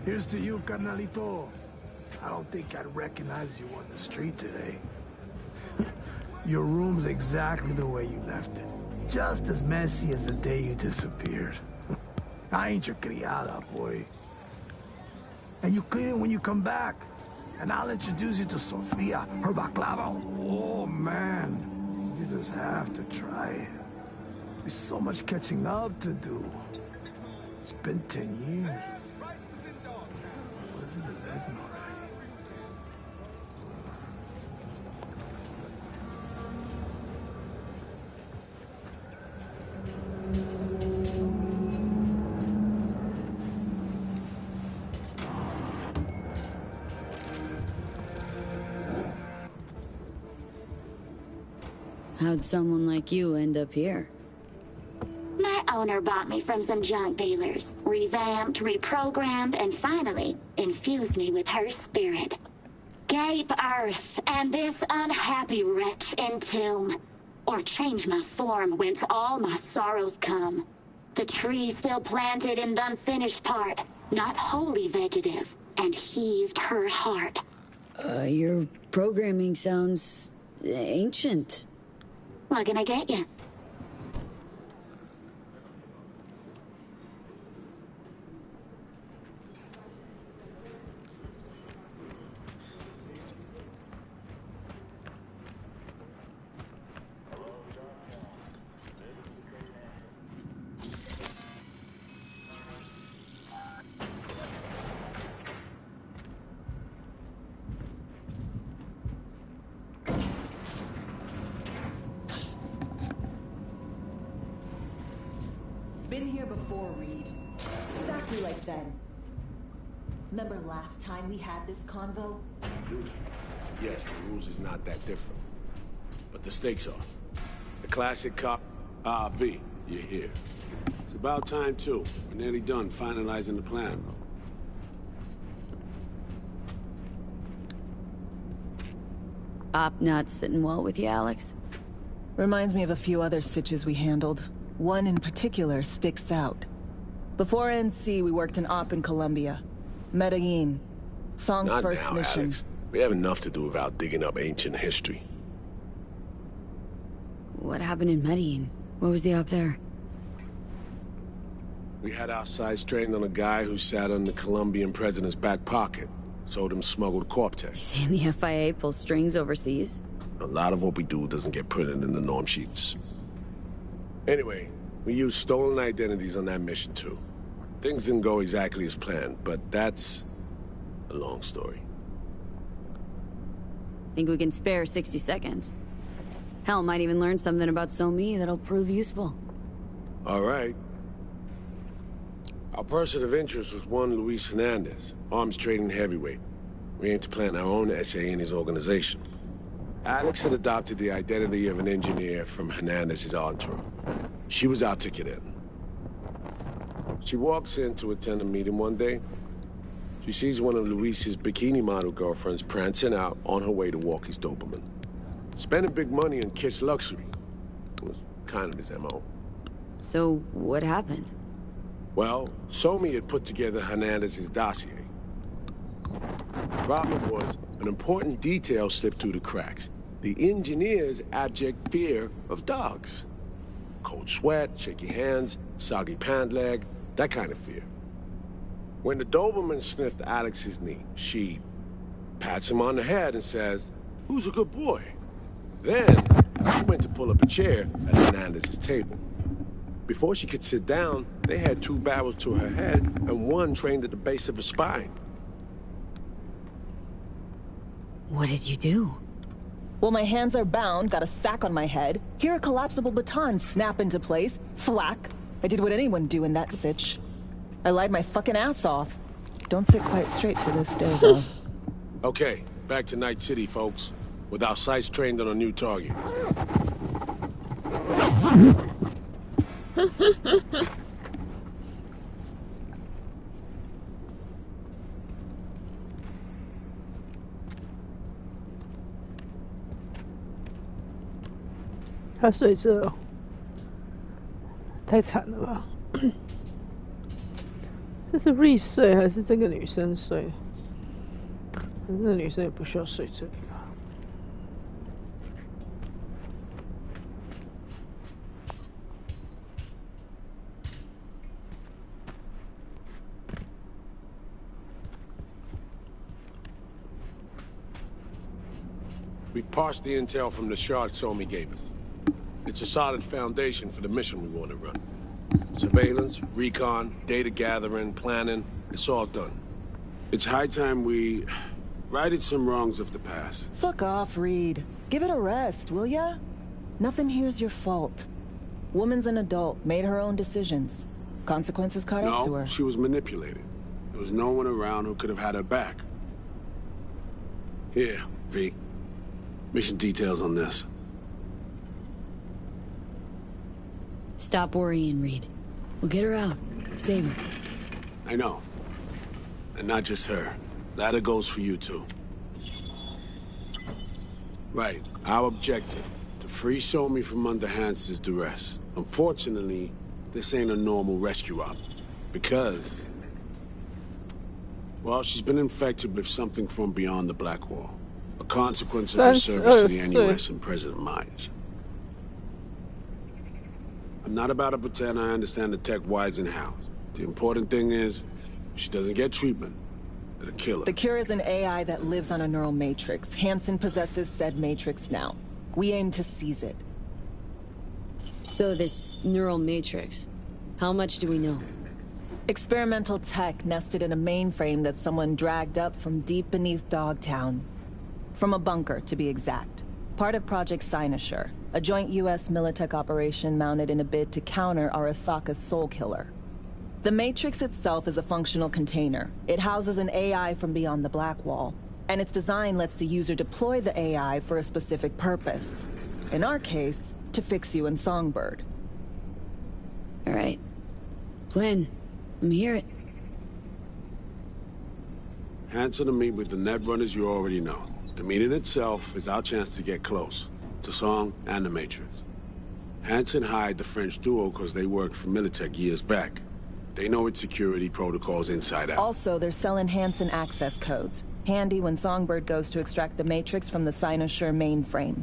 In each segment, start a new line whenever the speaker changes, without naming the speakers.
Here's to you, carnalito. I don't think I'd recognize you on the street today. Your room's exactly the way you left it. Just as messy as the day you disappeared. I ain't your criada, boy. And you clean it when you come back. And I'll introduce you to Sofia, her baklava. Oh, man. You just have to try it. There's so much catching up to do. It's been 10 years. Was it 11 already?
How'd someone like you end up here?
My owner bought me from some junk dealers, revamped, reprogrammed, and finally infused me with her spirit. Gape Earth and this unhappy wretch entomb, or change my form whence all my sorrows come. The tree still planted in the unfinished part, not wholly vegetative, and heaved her heart.
Your programming sounds ancient.
What can I get you?
Been here before, Reed. Exactly like then. Remember last time we had this convo?
Dude, yes, the rules is not that different. But the stakes are. The classic cop, V, you're here. It's about time, too. We're nearly done finalizing the plan.
Op not sitting well with you, Alex?
Reminds me of a few other sitches we handled. One in particular sticks out. Before NC, we worked in Op in Colombia. Medellin. Song's
Not
first
now,
mission.
Alex. We have enough to do without digging up ancient history.
What happened in Medellin? What was the op there?
We had our sights trained on a guy who sat on the Colombian president's back pocket. Sold him smuggled Corptex.
Saying the FIA pulls strings overseas?
A lot of what we do doesn't get printed in the norm sheets. Anyway, we used stolen identities on that mission, too. Things didn't go exactly as planned, but that's a long story.
Think we can spare 60 seconds? Hell, might even learn something about So-Me that'll prove useful.
All right. Our person of interest was one Luis Hernandez, arms trading heavyweight. We aim to plant our own SA in his organization. Alex had adopted the identity of an engineer from Hernandez's entourage. She was our ticket in. She walks in to attend a meeting one day. She sees one of Luis's bikini model girlfriends prancing out on her way to walk his Doberman. Spending big money on kitsch luxury was kind of his MO.
So, what happened?
Well, So-Me had put together Hernandez's dossier. Problem was, an important detail slipped through the cracks. The engineer's abject fear of dogs. Cold sweat, shaky hands, soggy pant leg, that kind of fear. When the Doberman sniffed Alex's knee, she pats him on the head and says, "Who's a good boy?" Then, she went to pull up a chair at Hernandez's table. Before she could sit down, they had two barrels to her head and one trained at the base of her spine.
What did you do?
Well, my hands are bound, got a sack on my head. Here a collapsible baton snap into place. Thwack. I did what anyone do in that sitch. I lied my fucking ass off. Don't sit quite straight to this day, though.
Okay, back to Night City, folks. With our sights trained on a new target.
他睡这哦，太惨了吧！这是 Reed 睡还是这个女生睡？那个女生也不需要睡这里吧
？We've parsed the intel from the shard Somi gave us. It's a solid foundation for the mission we want to run. Surveillance, recon, data gathering, planning, it's all done. It's high time we righted some wrongs of the past.
Fuck off, Reed. Give it a rest, will ya? Nothing here's your fault. Woman's an adult, made her own decisions. Consequences caught up to her.
No, she was manipulated. There was no one around who could have had her back. Here, V. Mission details on this.
Stop worrying, Reed. We'll get her out. Save her.
I know. And not just her. That goes for you too. Right. Our objective. To free Somi from under Hansen's duress. Unfortunately, this ain't a normal rescue op. Because... well, she's been infected with something from beyond the Black Wall. A consequence of her service to the NUS and President Myers. I'm not about to pretend I understand the tech whys and hows. The important thing is, if she doesn't get treatment, it'll kill her.
The cure is an AI that lives on a neural matrix. Hansen possesses said matrix now. We aim to seize it.
So this neural matrix, how much do we know?
Experimental tech nested in a mainframe that someone dragged up from deep beneath Dogtown. From a bunker, to be exact. Part of Project Cynosure, a joint U.S. Militech operation mounted in a bid to counter Arasaka's soul killer. The Matrix itself is a functional container. It houses an AI from beyond the Black Wall, and its design lets the user deploy the AI for a specific purpose. In our case, to fix you and Songbird.
All right. Plan. Let me hear it.
Hansen and me with the netrunners you already know. The meeting itself is our chance to get close. To Song and the Matrix. Hansen hired the French duo because they worked for Militech years back. They know its security protocols inside out.
Also, they're selling Hansen access codes. Handy when Songbird goes to extract the Matrix from the Cynosure mainframe.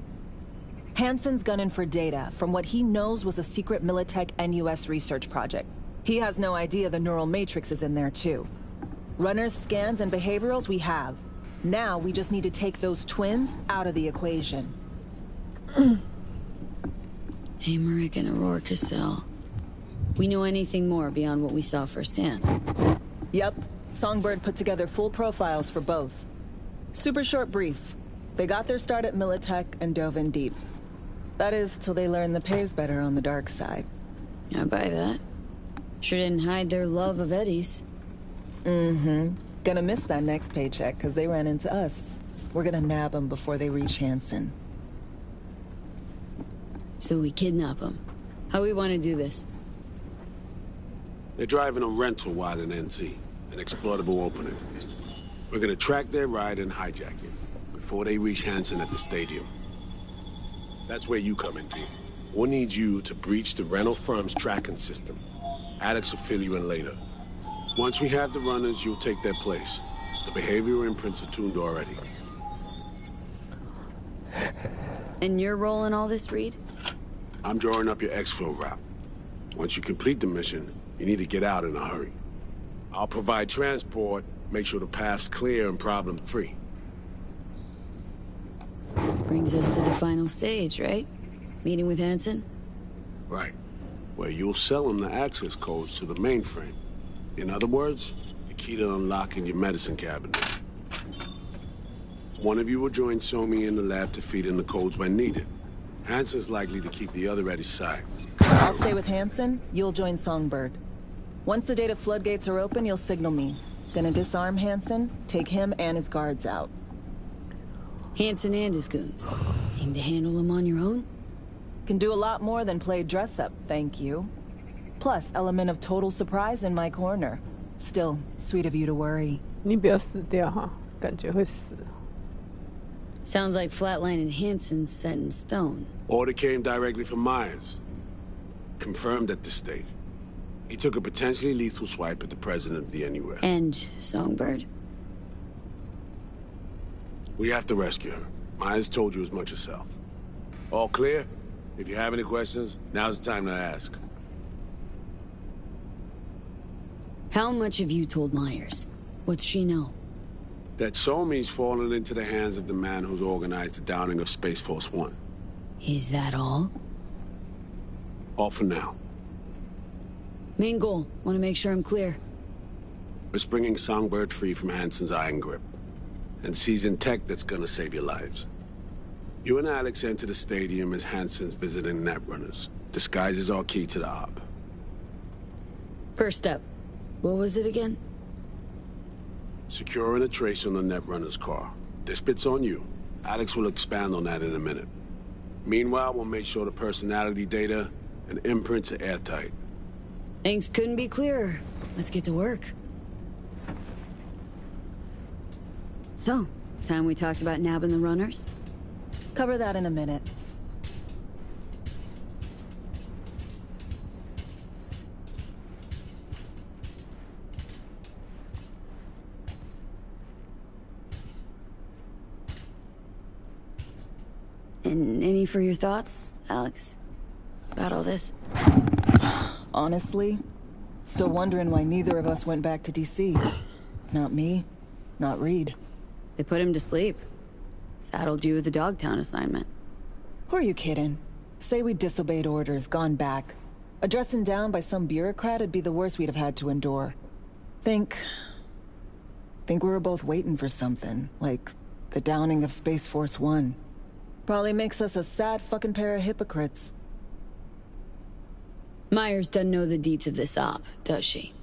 Hansen's gunning for data from what he knows was a secret Militech NUS research project. He has no idea the neural matrix is in there too. Runners, scans, and behaviorals we have. Now we just need to take those twins out of the equation.
Hamerick and Aurora Cassell. We know anything more beyond what we saw firsthand?
Yep. Songbird put together full profiles for both. Super short brief. They got their start at Militech and dove in deep. That is, till they learned the pay's better on the dark side.
I buy that. Sure didn't hide their love of Eddie's.
Mm-hmm. Gonna miss that next paycheck, because they ran into us. We're gonna nab them before they reach Hansen.
So we kidnap them. How we want to do this?
They're driving a rental while in NT, an exploitable opening. We're gonna track their ride and hijack it, before they reach Hansen at the stadium. That's where you come in, V. We'll need you to breach the rental firm's tracking system. Alex will fill you in later. Once we have the runners, you'll take their place. The behavioral imprints are tuned already.
And your role in all this, Reed?
I'm drawing up your exfil route. Once you complete the mission, you need to get out in a hurry. I'll provide transport, make sure the path's clear and problem-free.
Brings us to the final stage, right? Meeting with Hansen?
Right. Where you'll sell him the access codes to the mainframe. In other words, the key to unlocking your medicine cabinet. One of you will join Somi in the lab to feed in the codes when needed. Hansen's likely to keep the other at his side.
I'll stay with Hansen, you'll join Songbird. Once the data floodgates are open, you'll signal me. Gonna disarm Hansen, take him and his guards out.
Hansen and his goons. Aim to handle them on your own?
Can do a lot more than play dress-up, thank you. Plus, element of total surprise in my corner. Still, sweet of you to worry.
你不要死掉哈，感觉会死。
Sounds like Flatline and Hansen's set in stone.
Order came directly from Myers. Confirmed at this stage. He took a potentially lethal swipe at the president of the NUS.
And Songbird.
We have to rescue her. Myers told you as much herself. All clear? If you have any questions, now's the time to ask.
How much have you told Myers? What's she know?
That Somi's fallen into the hands of the man who's organized the downing of Space Force One.
Is that all?
All for now.
Main goal. Want to make sure I'm clear.
It's bringing Songbird free from Hansen's iron grip. And seizing tech that's gonna save your lives. You and Alex enter the stadium as Hansen's visiting netrunners. Disguise is our key to the op.
First step. What was it again?
Securing a trace on the netrunner's car. This bit's on you. Alex will expand on that in a minute. Meanwhile, we'll make sure the personality data and imprints are airtight.
Things couldn't be clearer. Let's get to work. So, time we talked about nabbing the runners?
Cover that in a minute.
And any for your thoughts, Alex? About all this?
Honestly, still wondering why neither of us went back to DC. Not me, not Reed.
They put him to sleep. Saddled you with the Dogtown assignment.
Who are you kidding? Say we disobeyed orders, gone back. A dressing down by some bureaucrat would be the worst we'd have had to endure. Think we were both waiting for something, like the downing of Space Force One. Probably makes us a sad fucking pair of hypocrites.
Myers doesn't know the deets of this op, does she?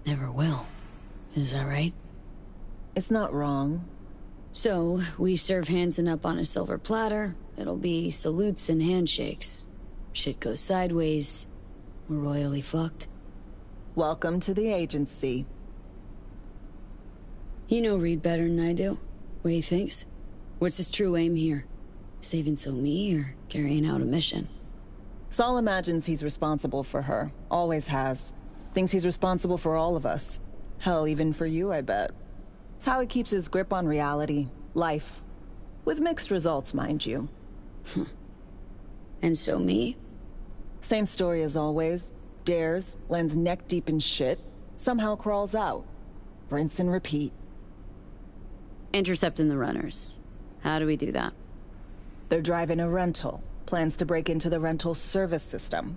Never will. Is that right?
It's not wrong.
So, we serve Hansen up on a silver platter. It'll be salutes and handshakes. Shit goes sideways. We're royally fucked.
Welcome to the agency.
You know Reed better than I do. What he thinks? What's his true aim here? Saving Somi or carrying out a mission?
Saul imagines he's responsible for her. Always has. Thinks he's responsible for all of us. Hell, even for you, I bet. It's how he keeps his grip on reality. Life. With mixed results, mind you.
And Somi?
Same story as always. Dares, lands neck deep in shit, somehow crawls out. Rinse and repeat.
Intercepting the runners. How do we do that?
They're driving a rental. Plans to break into the rental service system.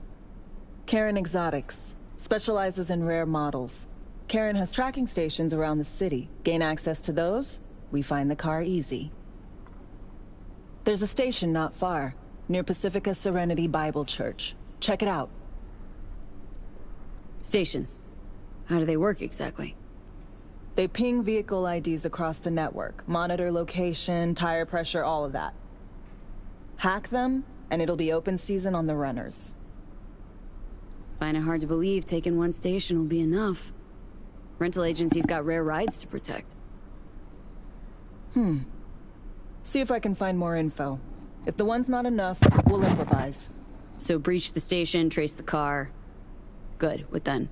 Karen Exotics. Specializes in rare models. Karen has tracking stations around the city. Gain access to those, we find the car easy. There's a station not far, near Pacifica Serenity Bible Church. Check it out.
Stations. How do they work exactly?
They ping vehicle IDs across the network, monitor location, tire pressure, all of that. Hack them, and it'll be open season on the runners.
Find it hard to believe taking one station will be enough. Rental agency's got rare rides to protect.
See if I can find more info. If the one's not enough, we'll improvise.
So breach the station, trace the car. Good, what then?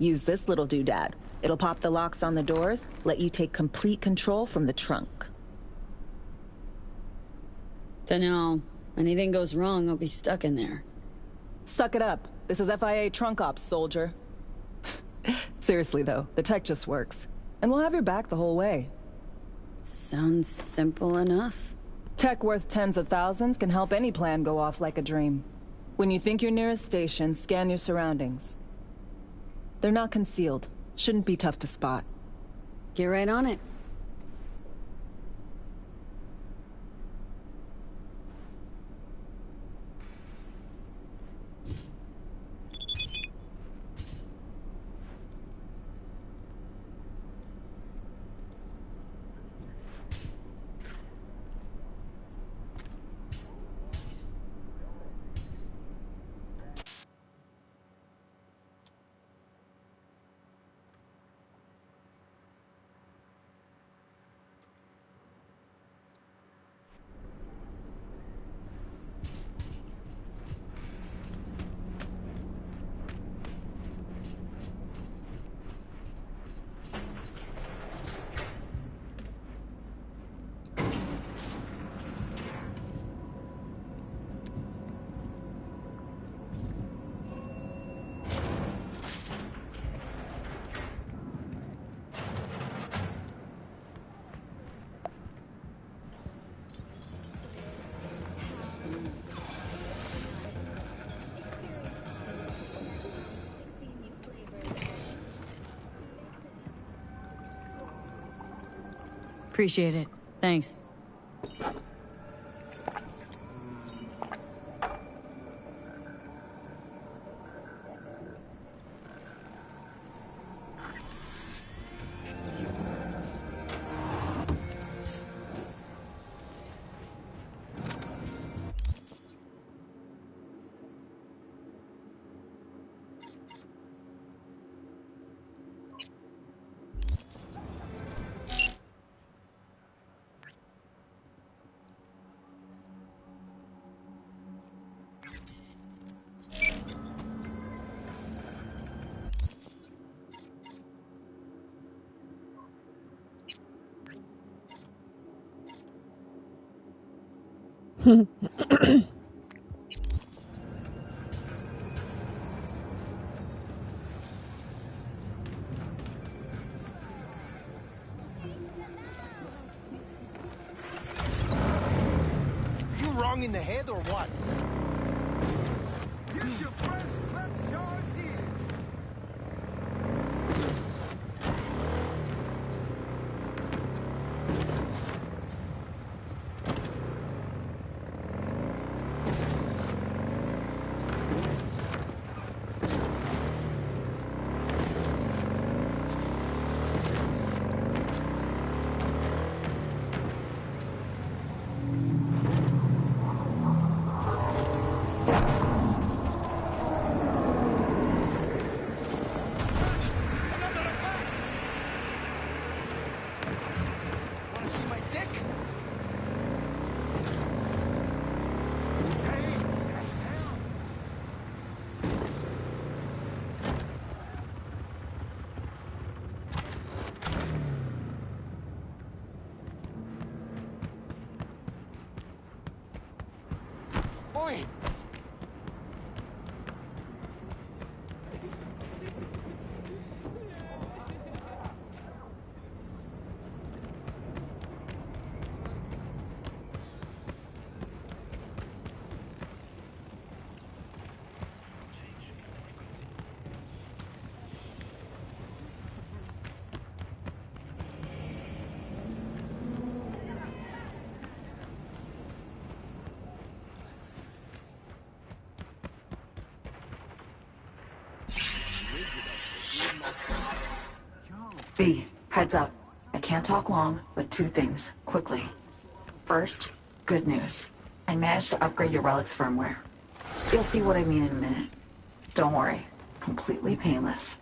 Use this little doodad. It'll pop the locks on the doors, let you take complete control from the trunk.
Dunno. Anything goes wrong, I'll be stuck in there.
Suck it up. This is FIA trunk ops, soldier. Seriously though, the tech just works. And we'll have your back the whole way.
Sounds simple enough.
Tech worth tens of thousands can help any plan go off like a dream. When you think you're near a station, scan your surroundings. They're not concealed. Shouldn't be tough to spot.
Get right on it. Appreciate it. Thanks.
You wrong in the head or what?
Get your fresh clipped shards here.
Boy!
V, heads up. I can't talk long, but two things, quickly. First, good news. I managed to upgrade your relic's firmware. You'll see what I mean in a minute. Don't worry, completely painless.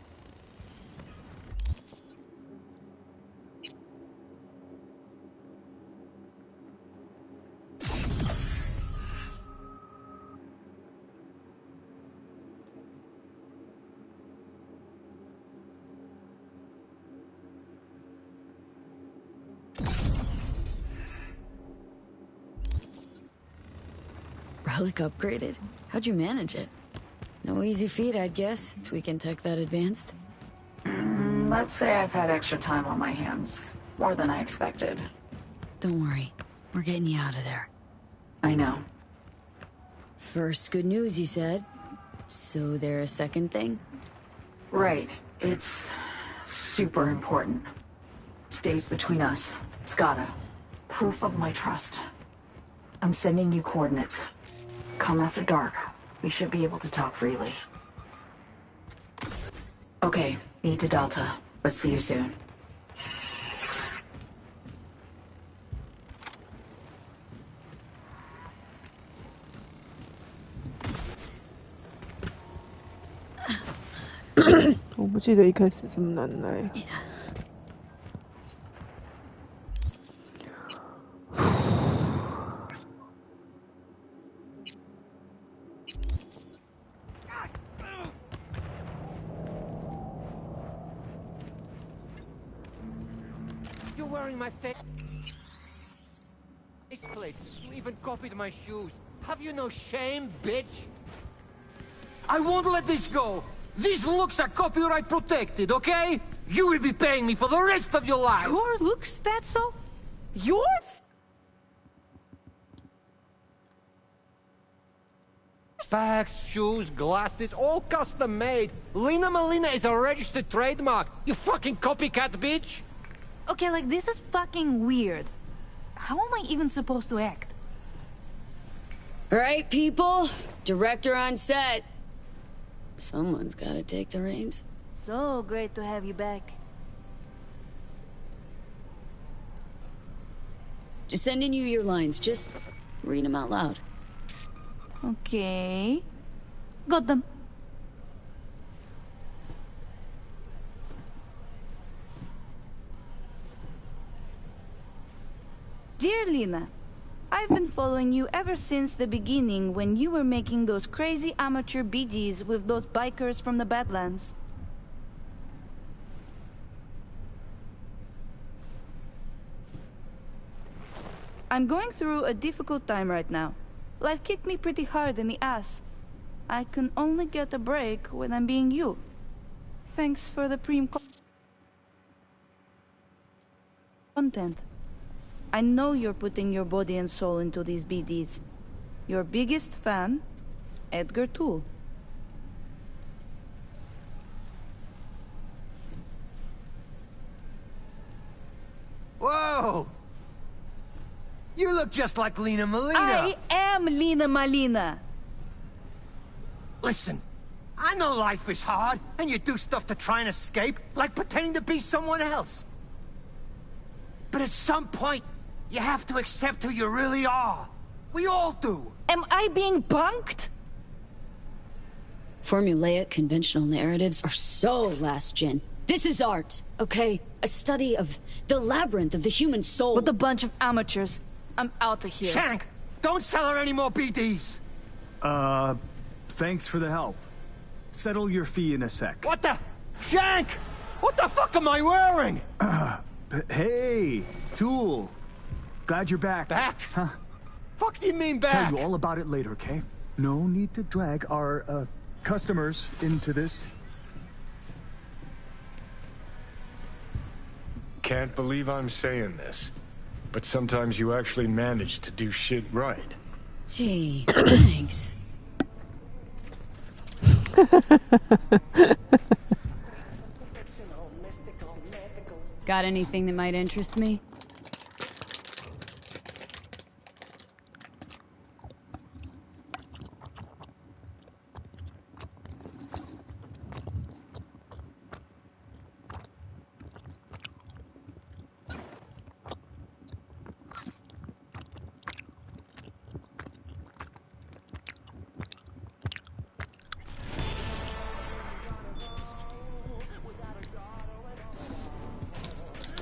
Relic upgraded? How'd you manage it? No easy feat, I'd guess, tweaking tech that advanced.
Let's say I've had extra time on my hands. More than I expected.
Don't worry, we're getting you out of there.
I know.
First good news, you said. So there a second thing?
Right. It's super important. Stays between us. It's gotta. Proof of my trust. I'm sending you coordinates. Come after dark. We should be able to talk freely. Okay, need to Delta, but see you soon.
我不记得一开始这么难来。
You're wearing my face plate. You even copied my shoes. Have you no shame, bitch? I won't let this go. These looks are copyright protected, okay? You will be paying me for the rest of your life.
Your looks, Fatso? Your?
Bags, shoes, glasses, all custom made. Lina Malina is a registered trademark. You fucking copycat bitch.
Okay, like, this is fucking weird. How am I even supposed to act?
All right, people. Director on set. Someone's gotta take the reins.
So great to have you back.
Just sending you your lines. Just read them out loud.
Okay. Got them. Dear Lena, I've been following you ever since the beginning when you were making those crazy amateur BDs with those bikers from the Badlands. I'm going through a difficult time right now. Life kicked me pretty hard in the ass. I can only get a break when I'm being you. Thanks for the content. I know you're putting your body and soul into these BDs. Your biggest fan, Edgar Toole.
Whoa! You look just like Lena Molina.
I am Lena Molina.
Listen, I know life is hard, and you do stuff to try and escape, like pretending to be someone else. But at some point, you have to accept who you really are. We all do.
Am I being punked?
Formulaic, conventional narratives are so last gen. This is art, okay? A study of the labyrinth of the human soul.
With a bunch of amateurs. I'm out of here.
Shank, don't sell her any more BDs.
Thanks for the help. Settle your fee in a sec.
What the? Shank! What the fuck am I wearing?
Hey, Tool. Glad you're back.
Back?
Huh?
Fuck do you mean back?
Tell you all about it later, okay? No need to drag our, customers into this.
Can't believe I'm saying this, but sometimes you actually manage to do shit right.
Gee, thanks. Got anything that might interest me?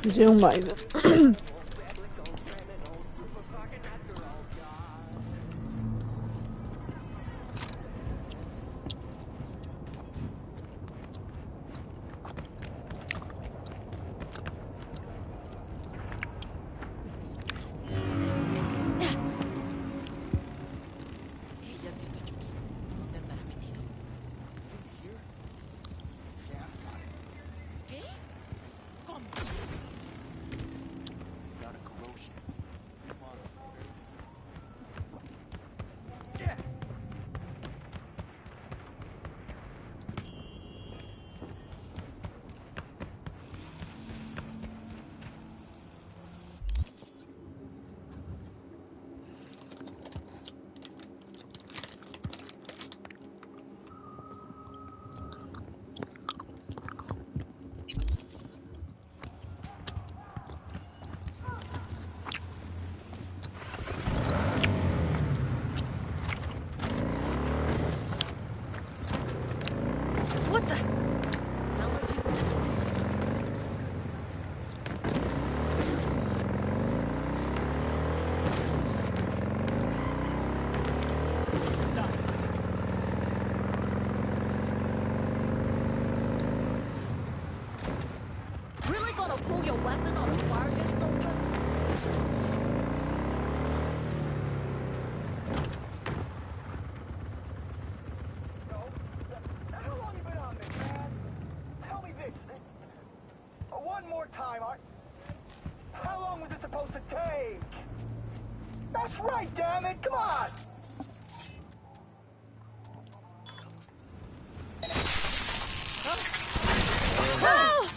直接用买的。
That's right, damn it! Come on!
Oh!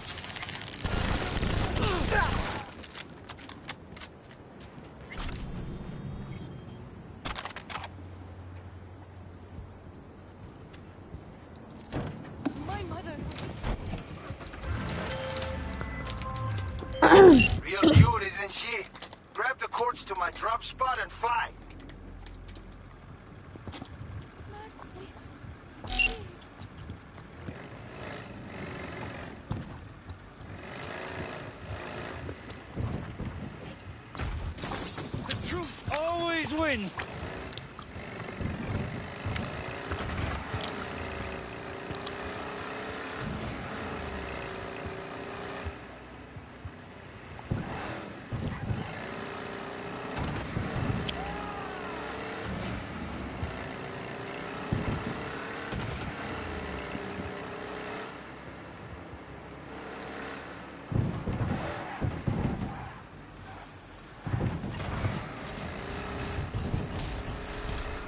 top spot and fly.
The truth always wins.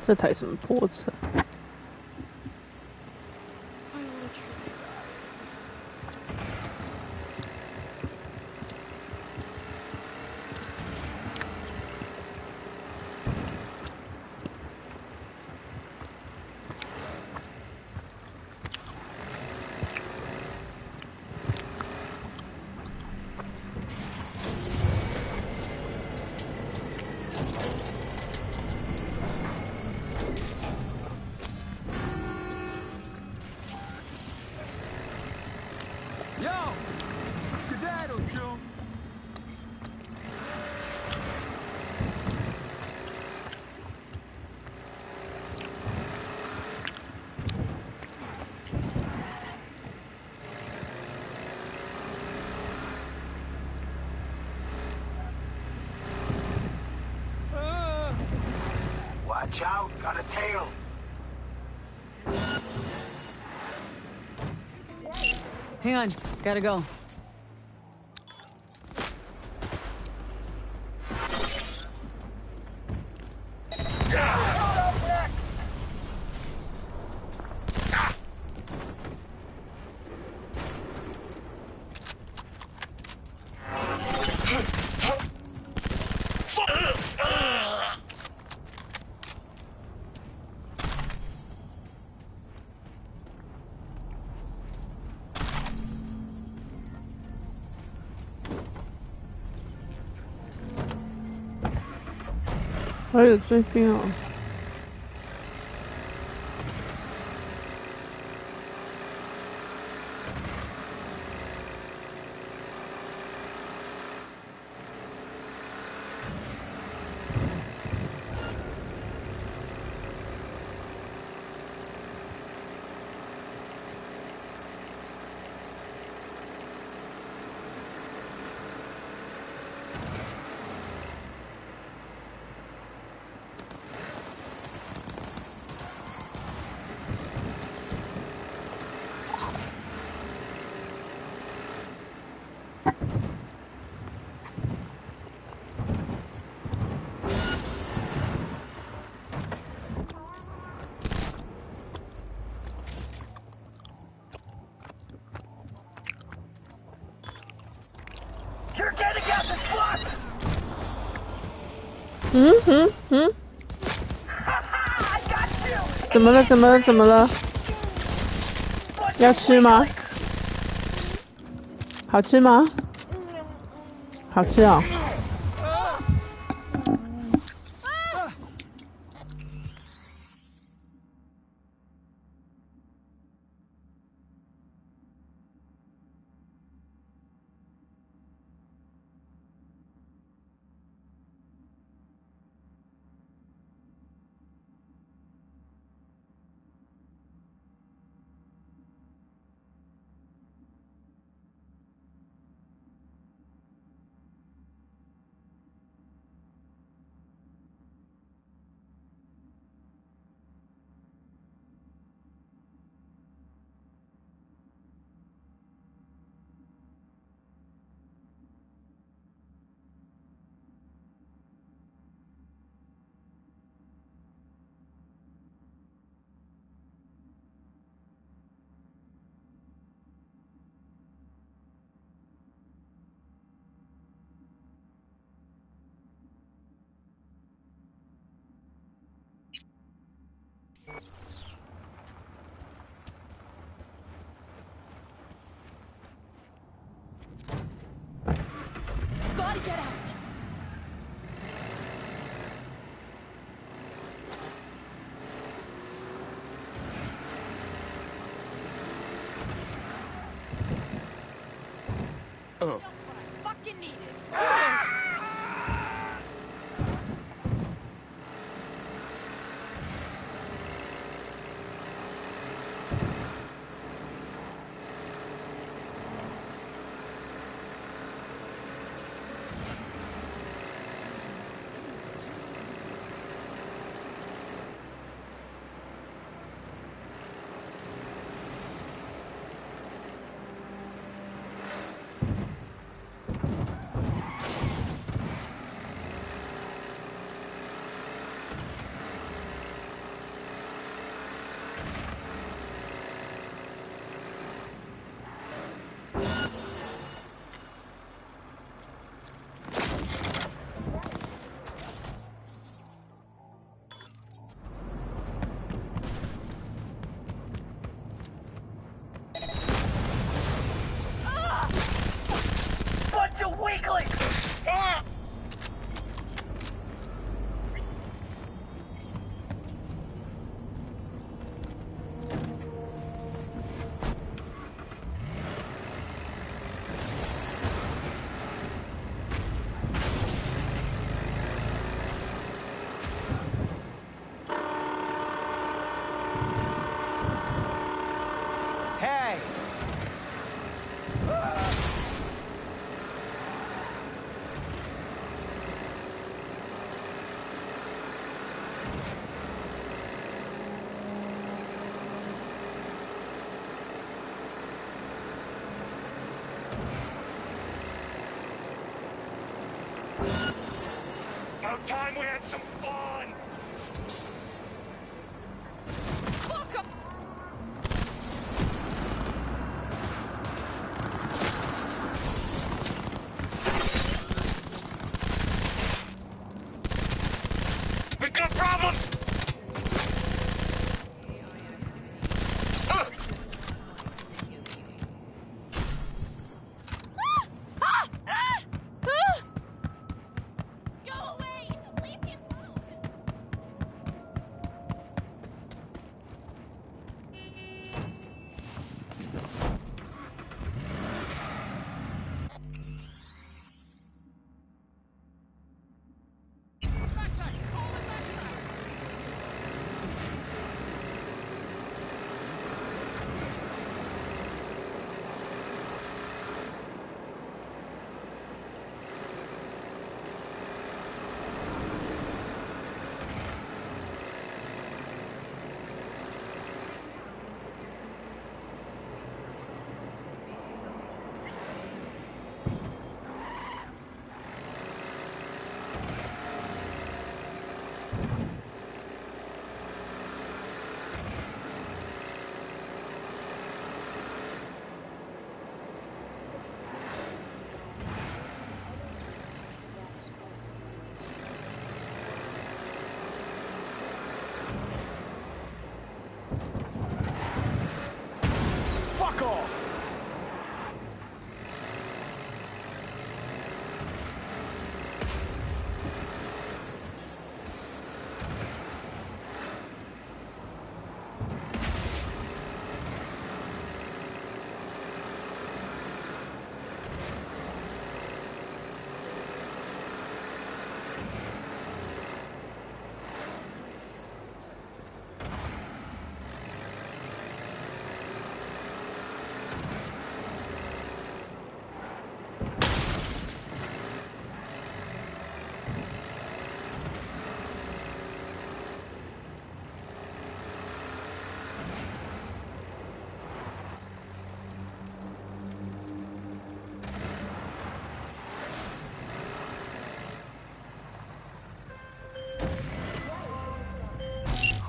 这台什么破车？Yo!
Skedaddle, Joe!
Watch out, got a tail.
Hang on, gotta go.
还有这边啊。
You're getting out the fuck!
怎么了？怎么了？怎么了？要吃吗？好吃吗？好吃哦。
About time we had some fun! We've got problems!
Fuck off!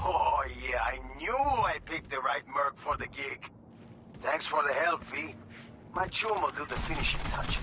Oh, yeah, I knew I picked the right merc for the gig. Thanks for the help, V. My chum will do the finishing touches.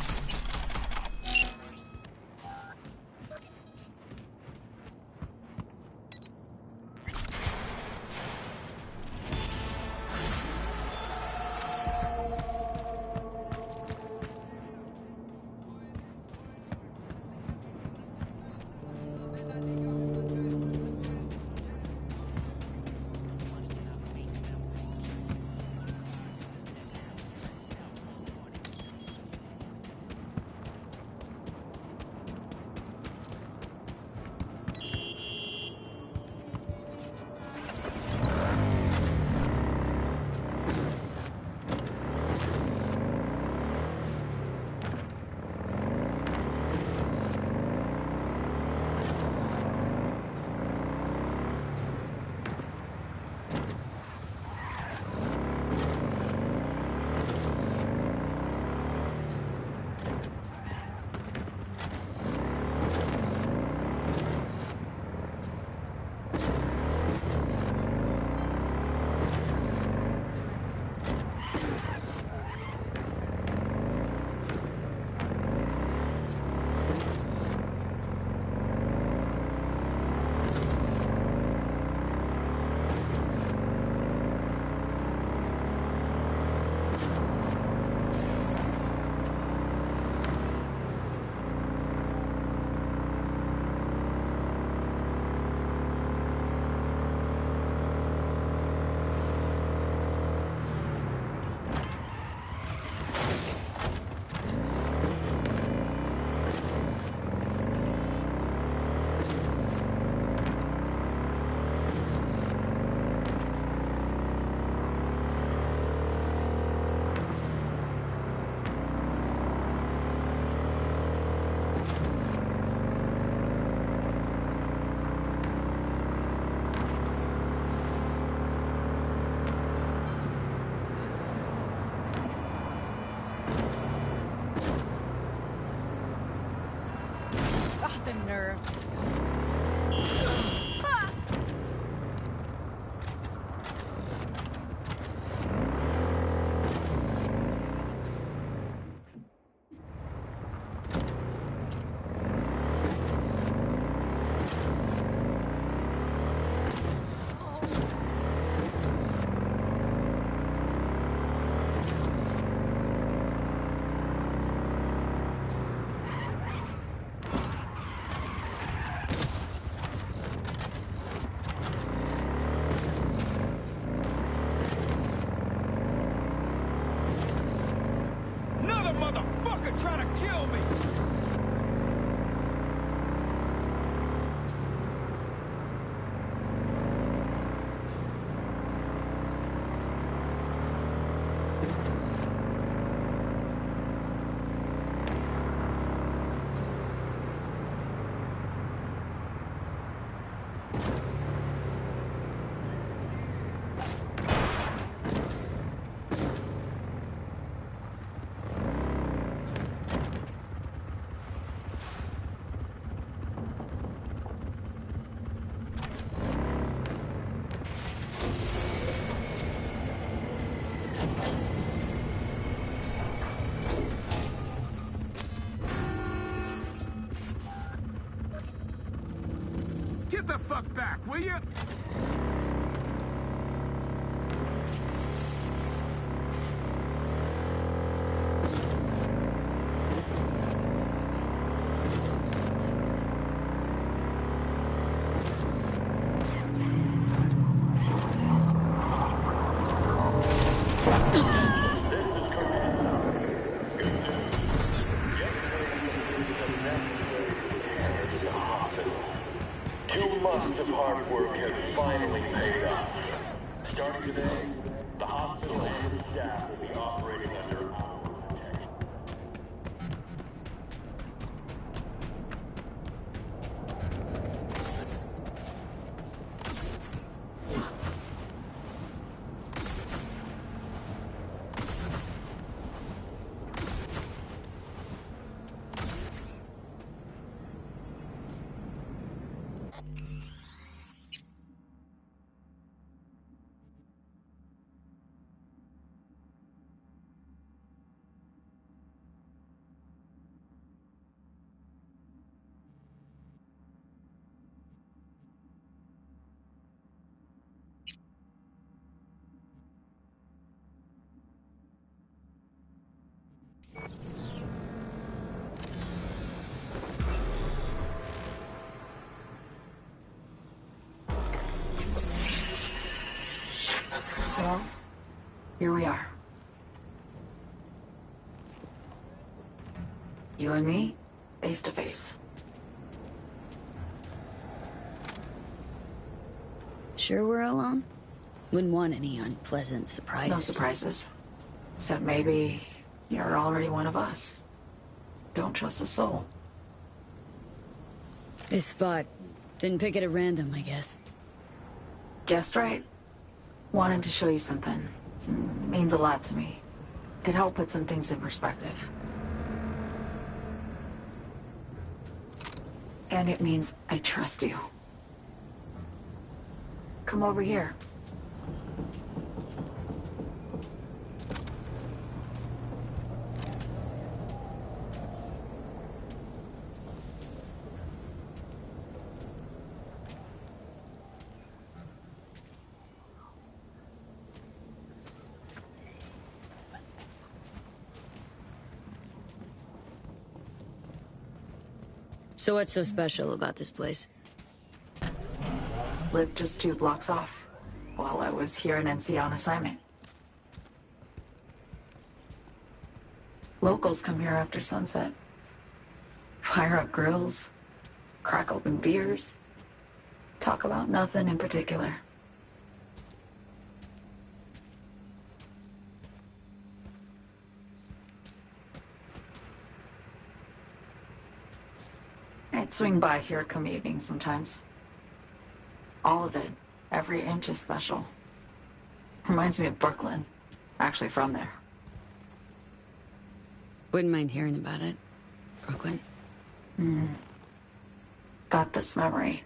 Ah, the nerve.
Motherfucker trying to kill me!
Get the fuck back, will you?
Months of hard work have finally paid off. Starting today, the hospital and its staff will be operating under our protection.
Well, here we are. You and me, face to face.
Sure we're alone? Wouldn't want any unpleasant surprises.
No surprises. Except maybe you're already one of us. Don't trust a soul.
This spot. Didn't pick it at random, I guess.
Guessed right. Wanted to show you something. Means a lot to me. Could help put some things in perspective. And it means I trust you. Come over here.
So what's so special about this place?
Lived just 2 blocks off, while I was here in NC on assignment. Locals come here after sunset. Fire up grills, crack open beers, talk about nothing in particular. I'd swing by here come evening sometimes. All of it, every inch is special. Reminds me of Brooklyn. Actually from there.
Wouldn't mind hearing about it. Brooklyn.
Got this memory.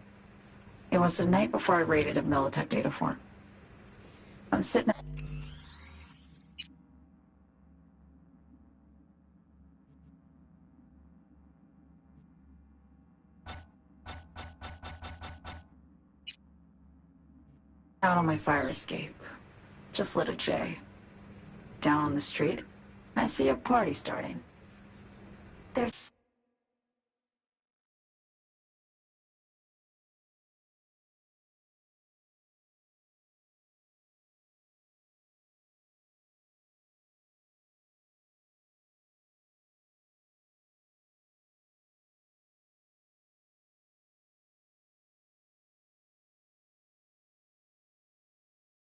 It was the night before I raided a Militech data form. I'm sitting out on my fire escape. Just lit a J. Down on the street, I see a party starting. There's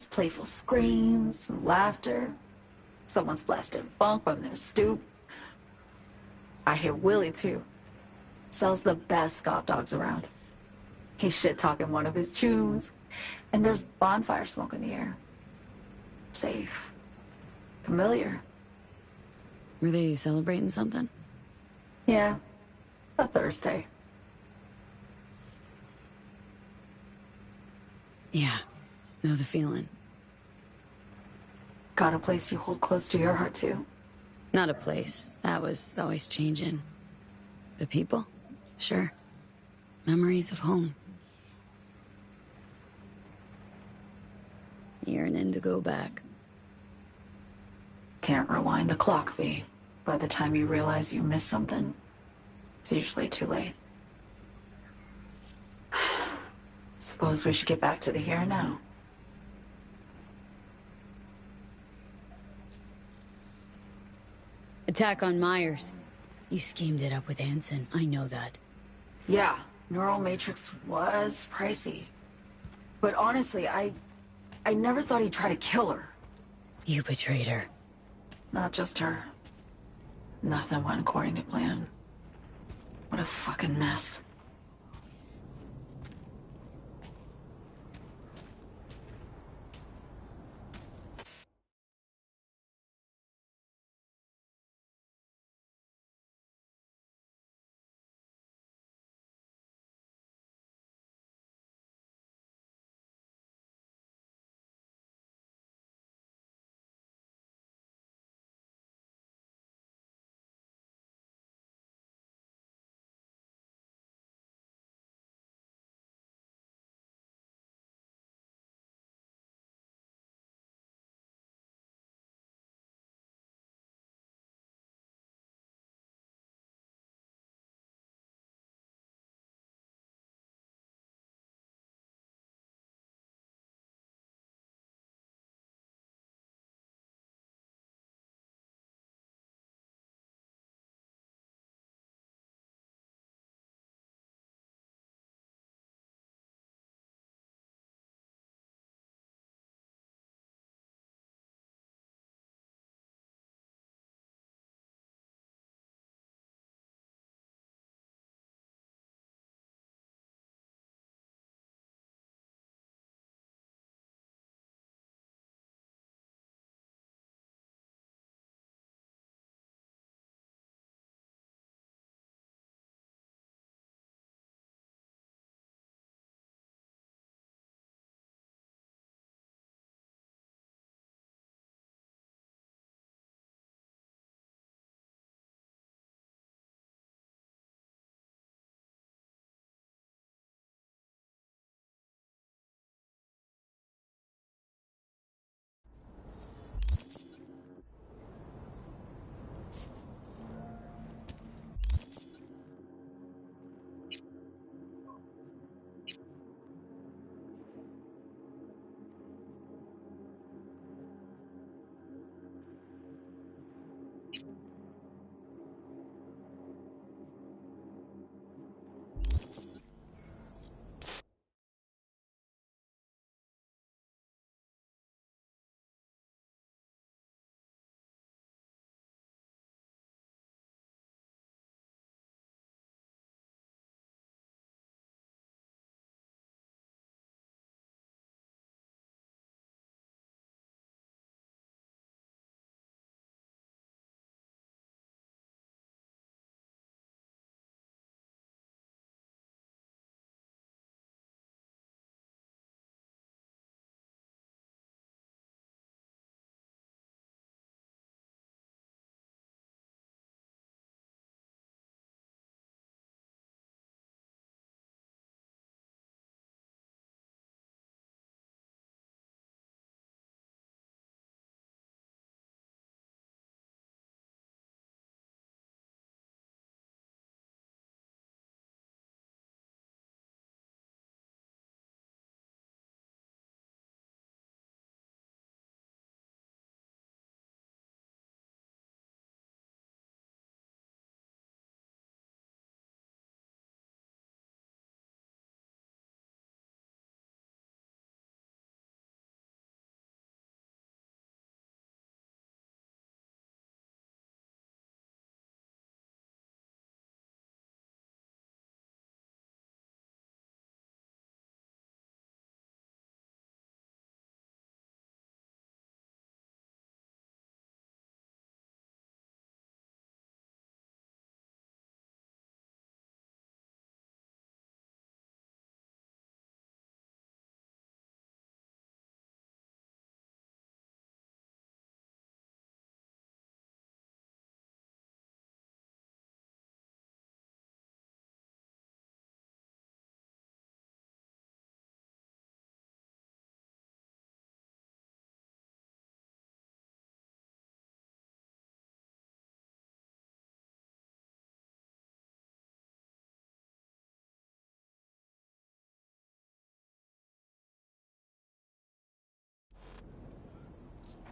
playful screams and laughter. Someone's blasting funk from their stoop. I hear Willie, too. Sells the best scout dogs around. He's shit-talking one of his tunes. And there's bonfire smoke in the air. Safe. Familiar.
Were they celebrating something?
Yeah. A Thursday.
Yeah. Know the feeling.
Got a place you hold close to your heart, too?
Not a place. That was always changing. But people? Sure. Memories of home. Yearning to go back.
Can't rewind the clock, V. By the time you realize you missed something, it's usually too late. Suppose we should get back to the here and now.
Attack on Myers. You schemed it up with Hansen. I know that.
Yeah, Neural Matrix was pricey. But honestly, I never thought he'd try to kill her.
You betrayed her.
Not just her. Nothing went according to plan. What a fucking mess.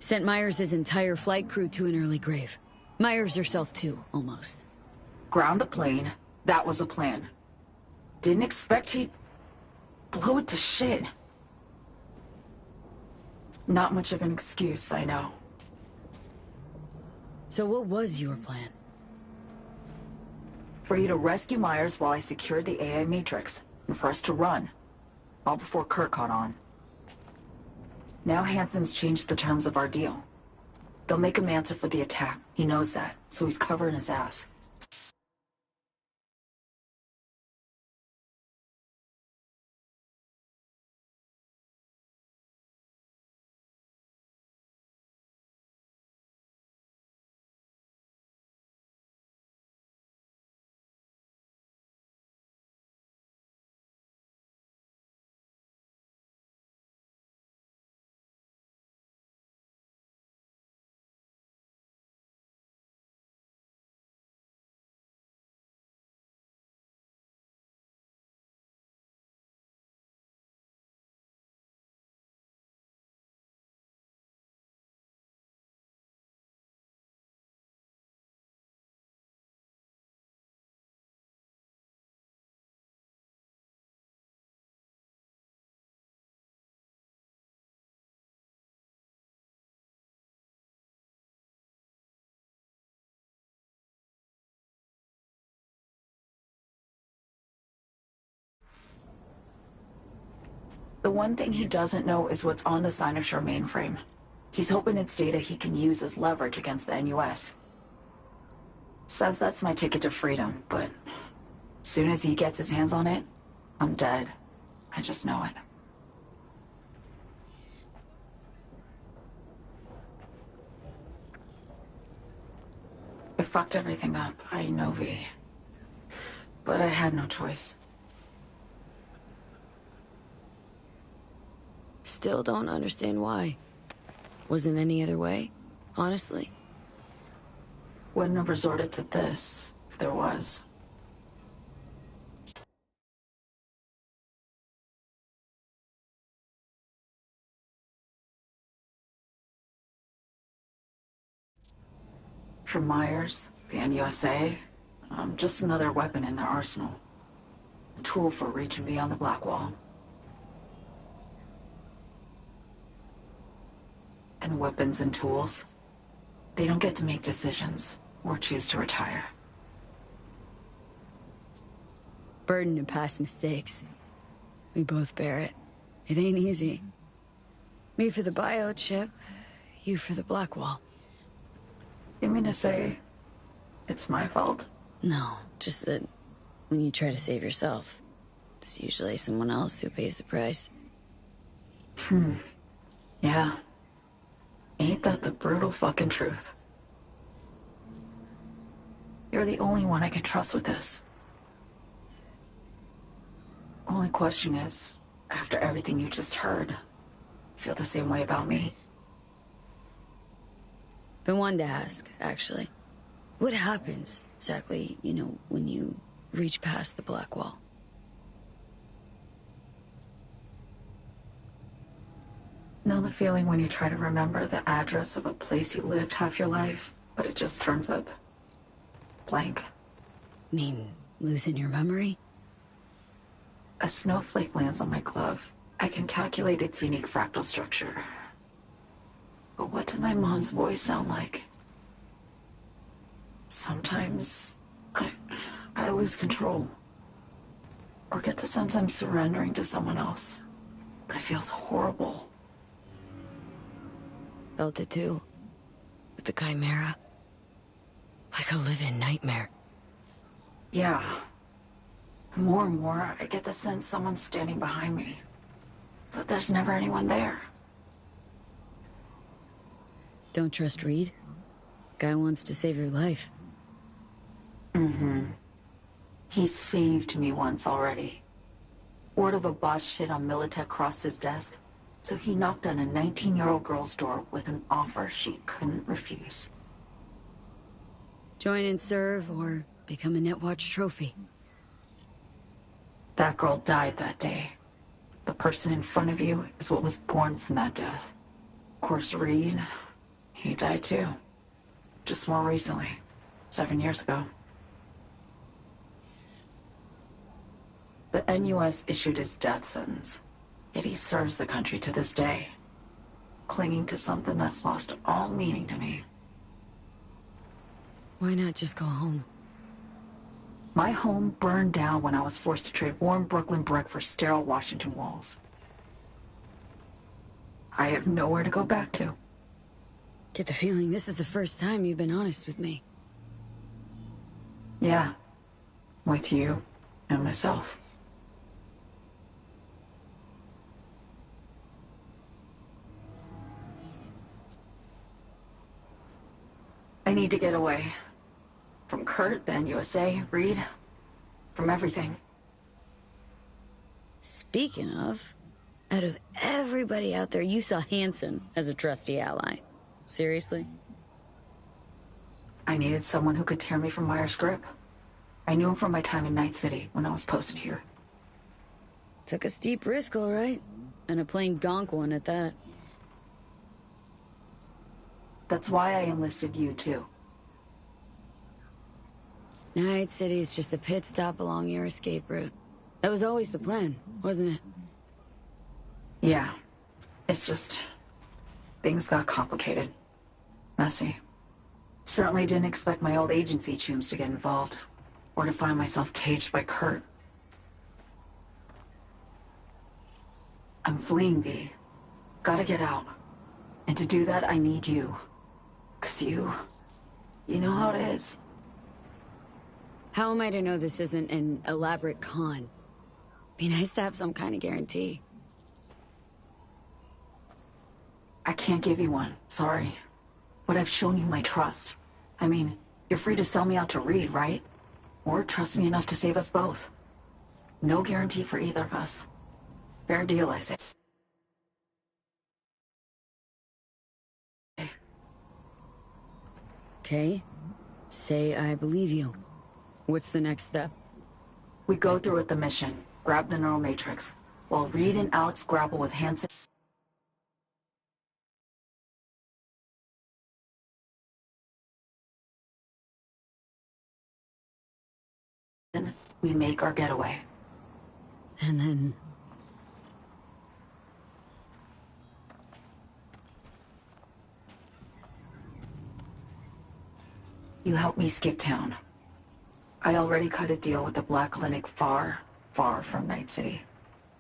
Sent Myers' entire flight crew to an early grave. Myers herself too, almost.
Ground the plane. That was a plan. Didn't expect he'd blow it to shit. Not much of an excuse, I know.
So what was your plan?
For you to rescue Myers while I secured the AI Matrix, and for us to run. All before Kurt caught on. Now Hansen's changed the terms of our deal. They'll make him answer for the attack. He knows that, so he's covering his ass. The one thing he doesn't know is what's on the Cynosure mainframe. He's hoping it's data he can use as leverage against the NUS. Says that's my ticket to freedom, but soon as he gets his hands on it, I'm dead. I just know it. I fucked everything up, I know, V. But I had no choice.
Still don't understand why. Wasn't any other way, honestly.
Wouldn't have resorted to this, if there was. For Myers, the NUSA, I'm just another weapon in their arsenal. A tool for reaching beyond the Black Wall. And weapons and tools, they don't get to make decisions or choose to retire.
Burden of past mistakes. We both bear it. It ain't easy. Me for the biochip, you for the Black Wall.
You mean to say it's my fault?
No, just that when you try to save yourself, it's usually someone else who pays the price.
Yeah. Ain't that the brutal fucking truth? You're the only one I can trust with this. Only question is, after everything you just heard, feel the same way about me?
Been one to ask, actually. What happens, exactly, you know, when you reach past the Black Wall?
Know the feeling when you try to remember the address of a place you lived half your life, but it just turns up blank?
Mean losing your memory?
A snowflake lands on my glove. I can calculate its unique fractal structure. But what did my mom's voice sound like? Sometimes I lose control. Or get the sense I'm surrendering to someone else. But it feels horrible.
Felt it too. With the Chimera. Like a living nightmare.
Yeah. More and more, I get the sense someone's standing behind me. But there's never anyone there.
Don't trust Reed? Guy wants to save your life.
He saved me once already. Word of a boss shit on Militech crossed his desk, so he knocked on a 19-year-old girl's door with an offer she couldn't refuse.
Join and serve, or become a Netwatch trophy.
That girl died that day. The person in front of you is what was born from that death. Of course, Reed, He died too. Just more recently. 7 years ago. The NUS issued his death sentence, yet he serves the country to this day, clinging to something that's lost all meaning to me.
Why not just go home?
My home burned down when I was forced to trade warm Brooklyn brick for sterile Washington walls. I have nowhere to go back to.
Get the feeling this is the first time you've been honest with me.
Yeah. With you and myself. I need to get away. From Kurt, then USA, Reed. From everything.
Speaking of, out of everybody out there, you saw Hansen as a trusty ally. Seriously?
I needed someone who could tear me from Myers' grip. I knew him from my time in Night City when I was posted here.
Took a steep risk, all right. And a plain gonk one at that.
That's why I enlisted you, too.
Night City is just a pit stop along your escape route. That was always the plan, wasn't it?
Yeah. It's just... things got complicated. Messy. Certainly didn't expect my old agency chums to get involved. Or to find myself caged by Kurt. I'm fleeing, V. Gotta get out. And to do that, I need you. 'Cause you know how it is.
How am I to know this isn't an elaborate con? Be nice to have some kind of guarantee.
I can't give you one, sorry. But I've shown you my trust. I mean, you're free to sell me out to Reed, right? Or trust me enough to save us both. No guarantee for either of us. Fair deal, I say.
Okay. Say I believe you. What's the next step?
We go through with the mission. Grab the neural matrix. While Reed and Alex grapple with Hansen. We make our getaway.
And then...
You help me skip town. I already cut a deal with the Black Clinic far, far from Night City.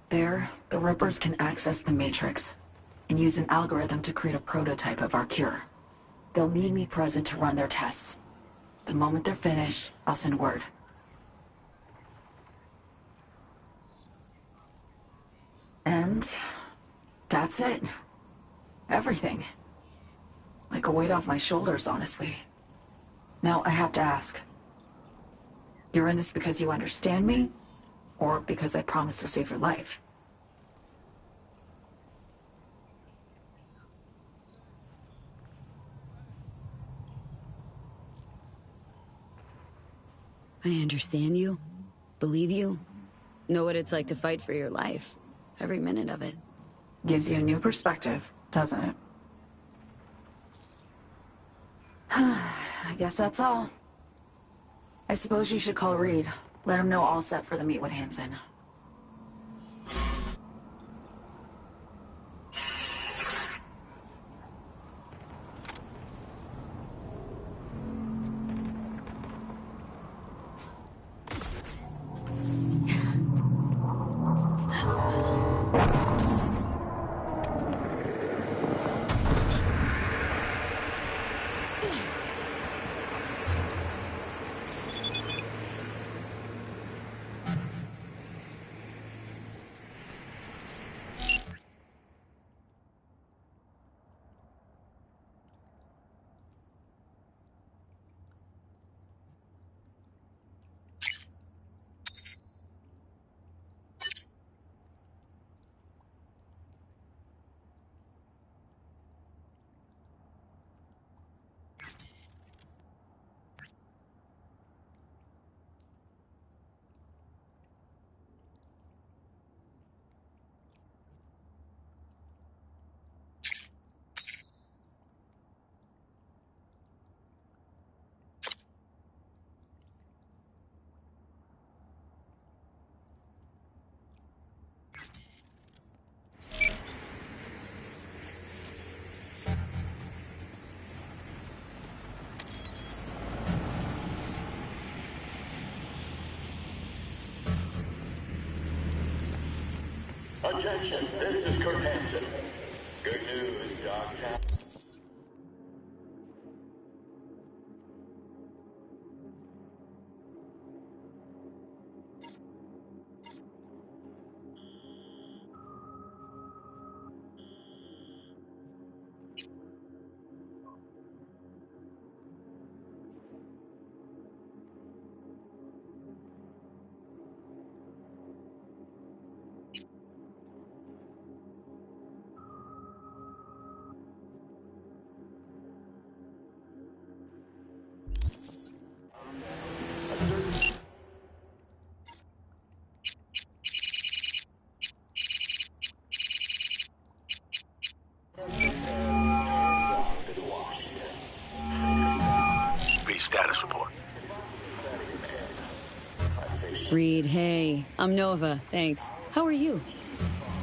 There, the Rippers can access the Matrix and use an algorithm to create a prototype of our cure. They'll need me present to run their tests. The moment they're finished, I'll send word. And that's it. Everything. Like a weight off my shoulders, honestly. Now, I have to ask. You're in this because you understand me? Or because I promised to save your life?
I understand you. Believe you. Know what it's like to fight for your life. Every minute of it.
Gives you a new perspective, doesn't it? I guess that's all. I suppose you should call Reed. Let him know all set for the meet with Hansen.
Attention, this is Kurt Hansen. Good news, Dogtown.
Status report.
Reed, hey. I'm Nova, thanks. How are you?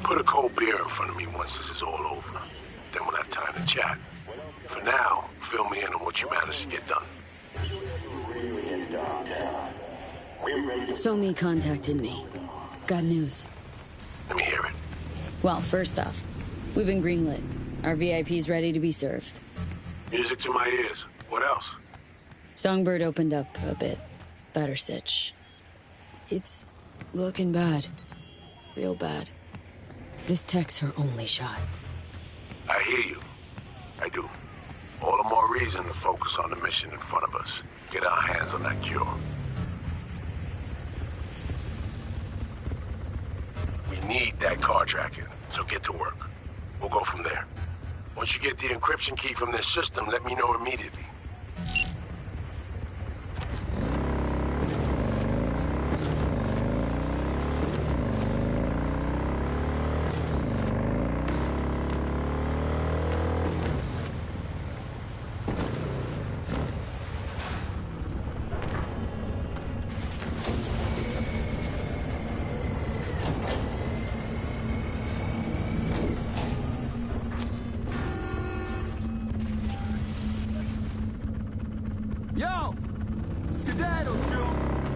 Put a cold beer in front of me once this is all over. Then we'll have time to chat. For now, fill me in on what you managed to get done.
Somi contacted me. Got news.
Let me hear it.
Well, first off, we've been greenlit. Our VIP's ready to be served.
Music to my ears. What else?
Songbird opened up a bit. Better sitch. It's looking bad. Real bad. This tech's her only shot.
I hear you. I do. All the more reason to focus on the mission in front of us. Get our hands on that cure. We need that car tracking, so get to work. We'll go from there. Once you get the encryption key from this system, let me know immediately.
Yo! Skedaddle, June!